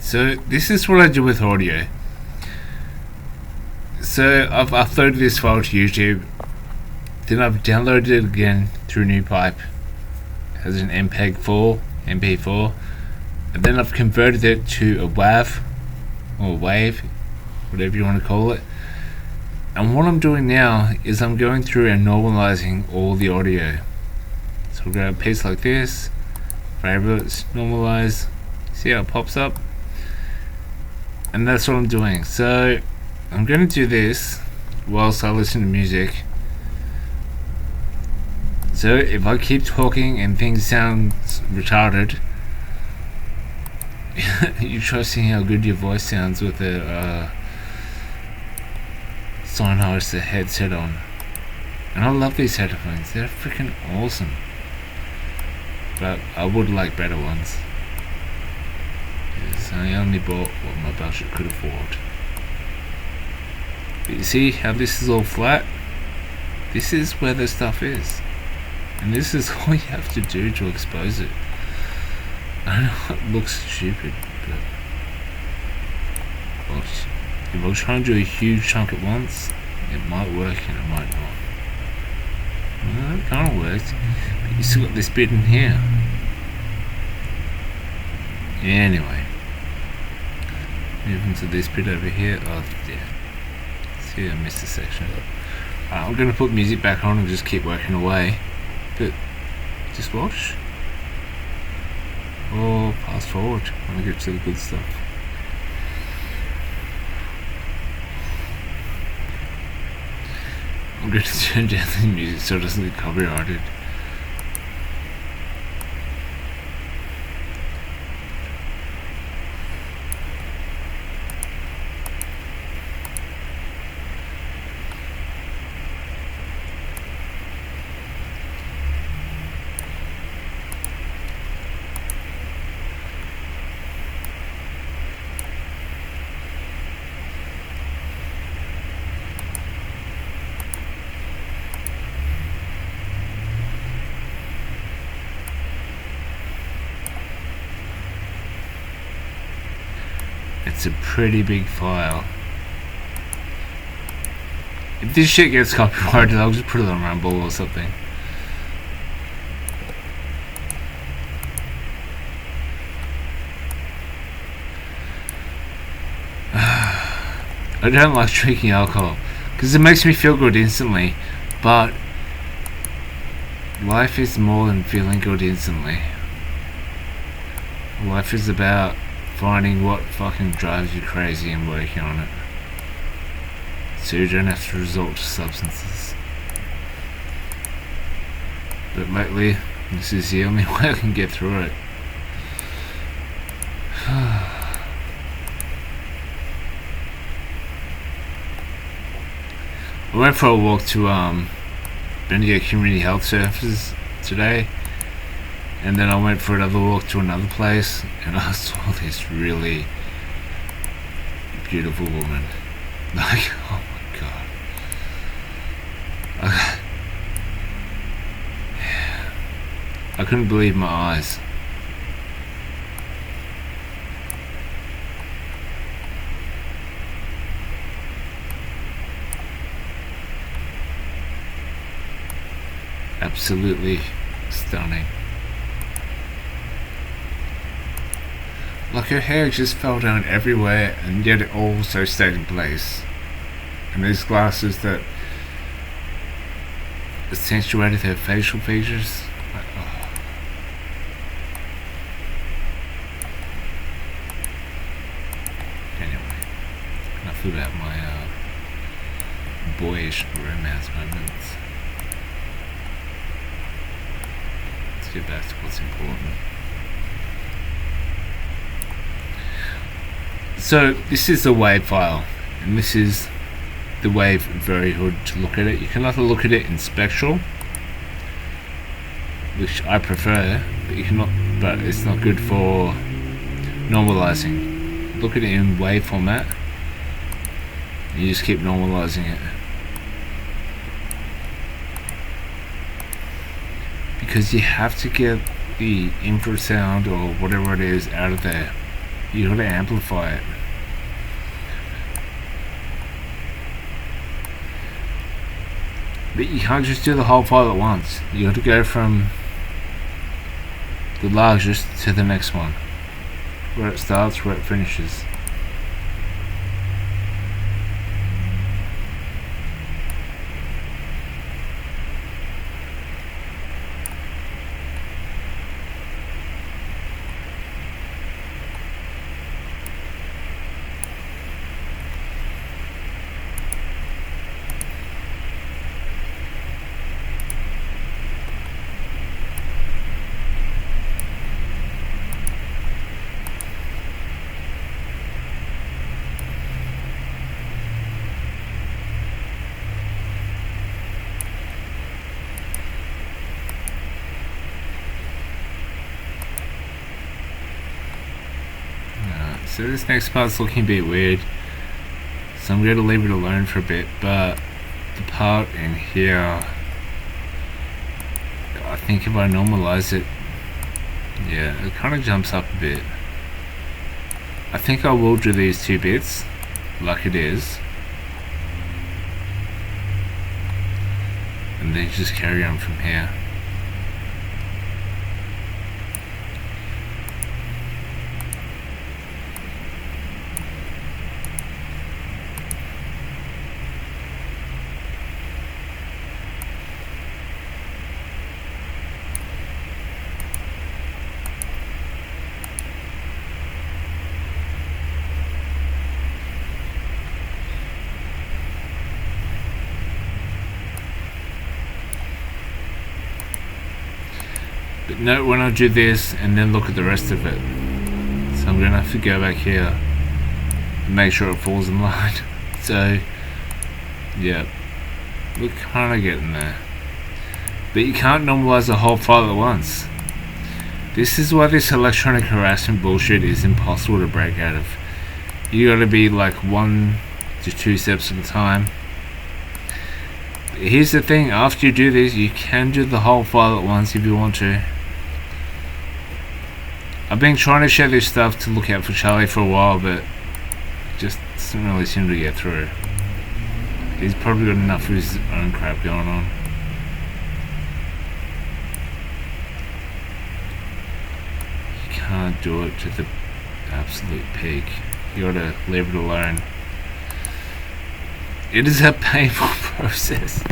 So this is what I do with audio. So I've uploaded this file to YouTube, then I've downloaded it again through NewPipe as an MP4, and then I've converted it to a WAV or wave, whatever you want to call it. And what I'm doing now is I'm going through and normalizing all the audio. So I'll grab a piece like this, favorites, normalize, see how it pops up, and that's what I'm doing. So I'm going to do this whilst I listen to music. So if I keep talking and things sound retarded, you try seeing how good your voice sounds with a Sennheiser headset on. And I love these headphones, they're freaking awesome. But I would like better ones, because I only bought what my budget could afford. But you see how this is all flat? This is where the stuff is. And this is all you have to do to expose it. I know it looks stupid, but well, if I try and do a huge chunk at once, it might work and it might not. Well, it kind of works, but you still got this bit in here. Anyway, moving to this bit over here. Oh yeah, see, I missed a section. I'm going to put music back on and just keep working away, but just watch or fast forward when I get to the good stuff. I'm going to turn down the music so it doesn't get copyrighted. It's a pretty big file. If this shit gets copyrighted, I'll just put it on Rumble or something. I don't like drinking alcohol because it makes me feel good instantly, but life is more than feeling good instantly. Life is about finding what fucking drives you crazy and working on it, so you don't have to resort to substances. But lately, this is the only way I can get through it. I went for a walk to Bendigo Community Health Services today, and then I went for another walk to another place, and I saw this really beautiful woman. Like, oh my god. I couldn't believe my eyes. Absolutely stunning. Like, her hair just fell down everywhere, and yet it also stayed in place. And these glasses that accentuated her facial features. Like, oh. Anyway, enough about my boyish romance moments. Let's get back to what's important. So this is the WAV file, and this is the WAV variable to look at it. You can either look at it in spectral, which I prefer, but it's not good for normalizing. Look at it in WAV format, and you just keep normalizing it, because you have to get the infrasound or whatever it is out of there. You gotta amplify it. But you can't just do the whole file at once. You gotta go from the largest to the next one. Where it starts, where it finishes. So this next part's looking a bit weird, so I'm going to leave it alone for a bit, but the part in here, I think if I normalize it, yeah, it kind of jumps up a bit. I think I will do these two bits like it is, and then just carry on from here. But note when I do this and then look at the rest of it. So I'm going to have to go back here and make sure it falls in line. So, yeah, we're kind of getting there. But you can't normalize the whole file at once. This is why this electronic harassment bullshit is impossible to break out of. You gotta be like 1 to 2 steps at a time. But here's the thing, after you do this, you can do the whole file at once if you want to. I've been trying to share this stuff to look out for Charlie for a while, but just doesn't really seem to get through. He's probably got enough of his own crap going on. You can't do it to the absolute peak. You gotta leave it alone. It is a painful process.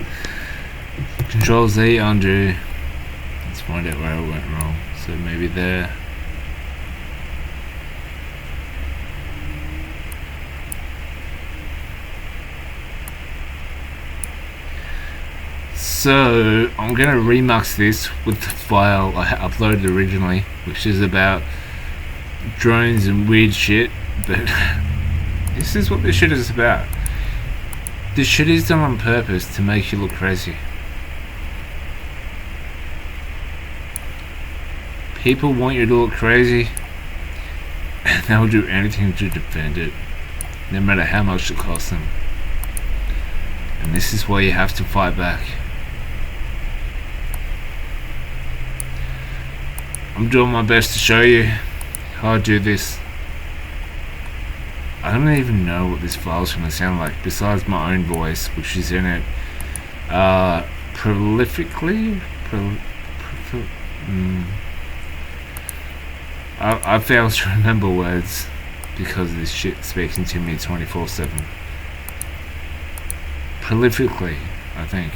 Control Z, undo. Let's find out where it went wrong. So maybe there. So I'm going to remix this with the file I uploaded originally, which is about drones and weird shit, but this is what this shit is about. This shit is done on purpose to make you look crazy. People want you to look crazy, and they'll do anything to defend it, no matter how much it costs them. And this is why you have to fight back. I'm doing my best to show you how I do this. I don't even know what this file's going to sound like, besides my own voice, which is in it prolifically. I fail to remember words because this shit speaking to me 24/7. Prolifically, I think.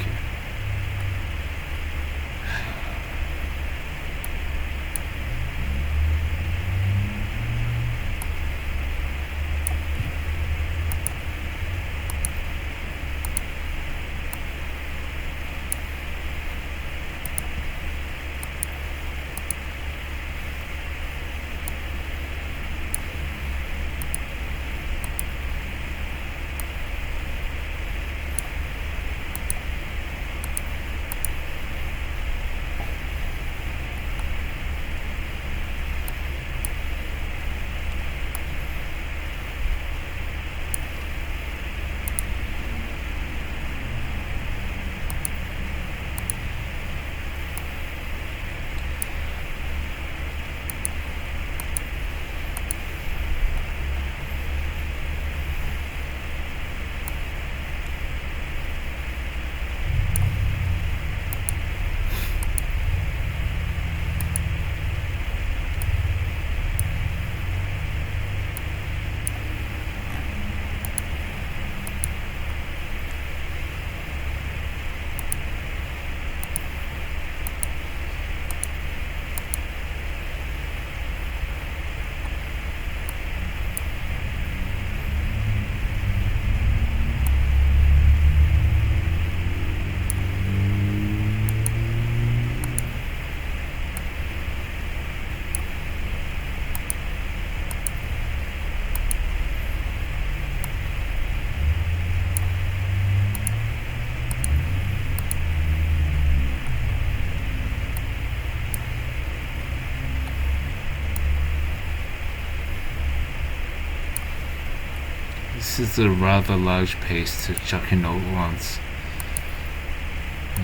This is a rather large piece to chuck in all at once.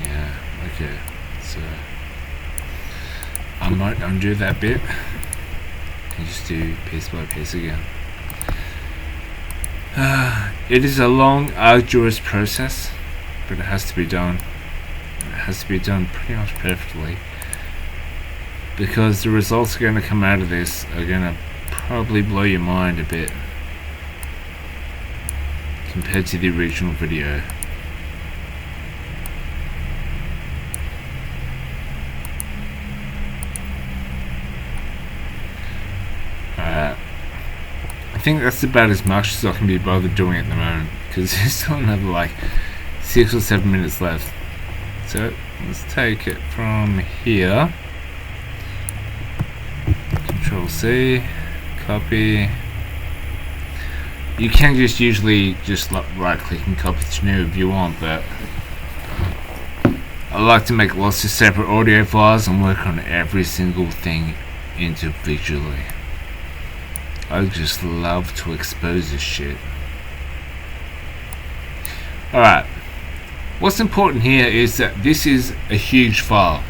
Yeah, okay. So I might undo that bit and just do piece by piece again. It is a long, arduous process, but it has to be done. It has to be done pretty much perfectly, because the results are going to come out of this are going to probably blow your mind a bit compared to the original video. I think that's about as much as I can be bothered doing at the moment, because there's still another like 6 or 7 minutes left. So let's take it from here. Control C, copy. You can just usually just right click and copy to new if you want, but I like to make lots of separate audio files and work on every single thing individually. I just love to expose this shit. Alright, what's important here is that this is a huge file.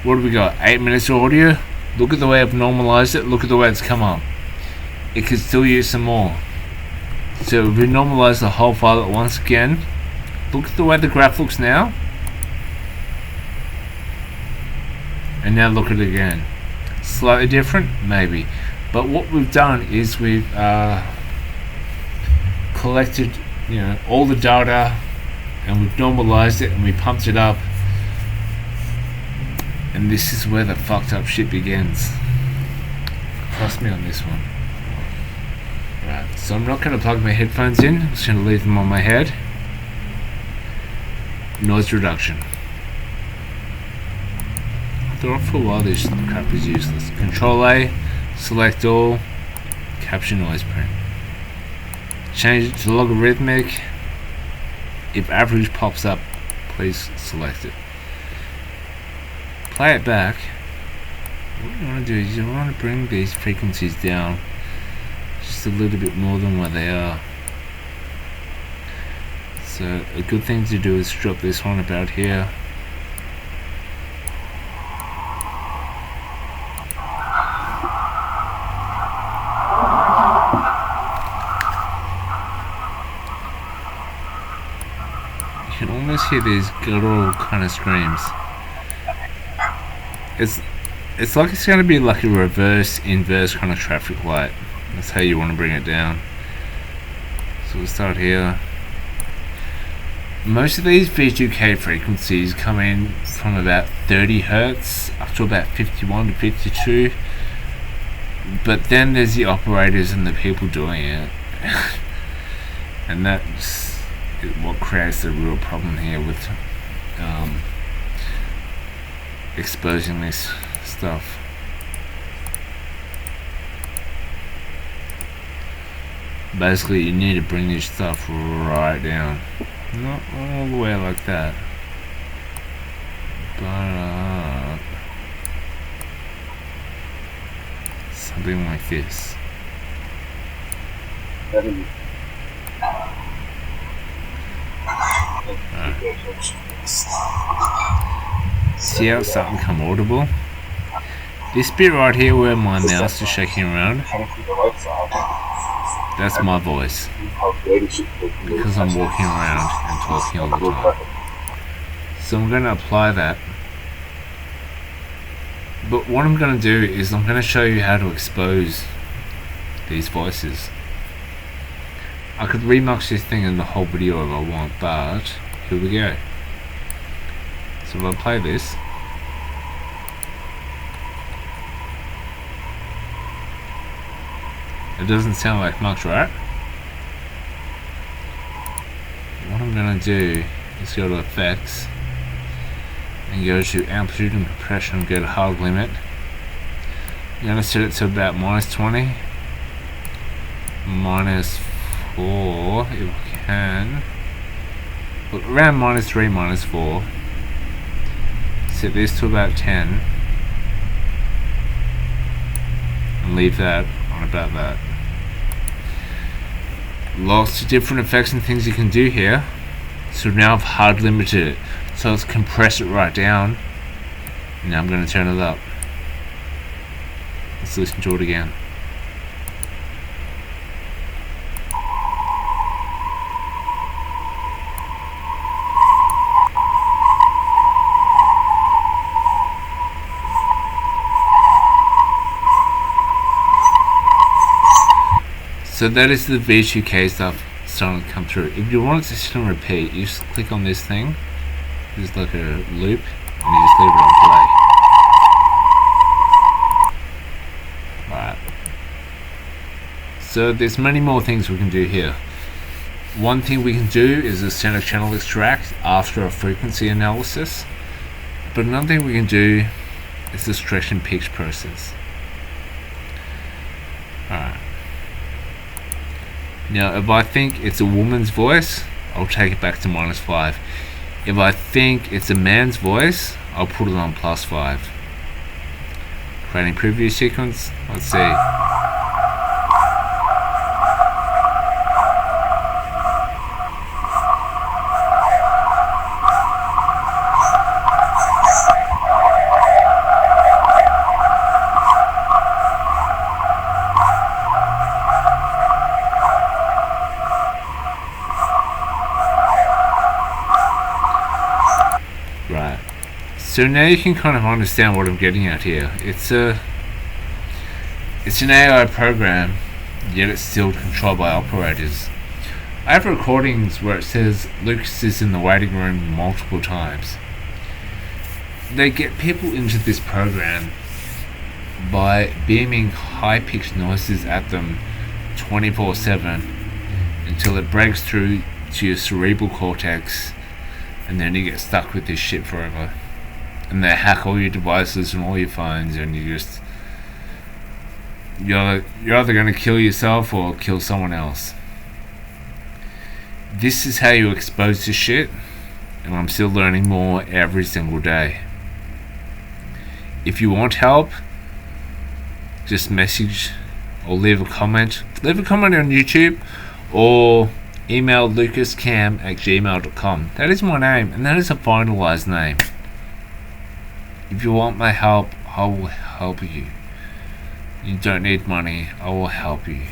What do we got? 8 minutes of audio? Look at the way I've normalized it, look at the way it's come up. It could still use some more. So if we normalize the whole file at once again, look at the way the graph looks now. And now look at it again. Slightly different, maybe. But what we've done is we've collected, all the data, and we've normalized it and we pumped it up. And this is where the fucked up shit begins. Trust me on this one. Right, so I'm not going to plug my headphones in, I'm just going to leave them on my head. Noise reduction. I thought for a while this crap was useless. Control A, select all, capture noise print. Change it to logarithmic. If average pops up, please select it. Play it back. What you want to do is you want to bring these frequencies down just a little bit more than what they are. So a good thing to do is drop this one about here. You can almost hear these guttural kind of screams. It's like it's going to be like a inverse kind of traffic light. That's how you want to bring it down. So we'll start here. Most of these V2K frequencies come in from about 30 Hertz up to about 51 to 52. But then there's the operators and the people doing it. And that's what creates the real problem here with exposing this stuff. Basically, you need to bring this stuff right down, not all the way like that, but something like this. See how it's starting to become audible? This bit right here where my mouse is shaking around, that's my voice, because I'm walking around and talking all the time. So I'm going to apply that. But what I'm going to do is I'm going to show you how to expose these voices. I could remux this thing in the whole video if I want, but here we go. So if I play this, it doesn't sound like much, right? What I'm going to do is go to effects and go to amplitude and compression, go to hard limit. I'm going to set it to about -20, -4 if we can, but around -3, -4. Set this to about 10 and leave that on about that. Lots of different effects and things you can do here. So now I've hard limited it. So let's compress it right down. Now I'm going to turn it up. Let's listen to it again. So that is the V2K stuff starting to come through. If you want it to sit on repeat, you just click on this thing. There's like a loop, and you just leave it on play. Alright. So there's many more things we can do here. One thing we can do is a center channel extract after a frequency analysis. But another thing we can do is the stretch and pitch process. Alright. Now, if I think it's a woman's voice, I'll take it back to -5. If I think it's a man's voice, I'll put it on +5. Creating preview sequence. Let's see. Right. So now you can kind of understand what I'm getting at here. It's an AI program, yet it's still controlled by operators. I have recordings where it says Lucas is in the waiting room multiple times. They get people into this program by beaming high-pitched noises at them 24/7 until it breaks through to your cerebral cortex, and then you get stuck with this shit forever. And they hack all your devices and all your phones, and you're either going to kill yourself or kill someone else. This is how you expose this shit, and I'm still learning more every single day. If you want help, just message or leave a comment. Leave a comment on YouTube or email lucascam@gmail.com. That is my name, and that is a finalized name. If you want my help, I will help you. You don't need money, I will help you.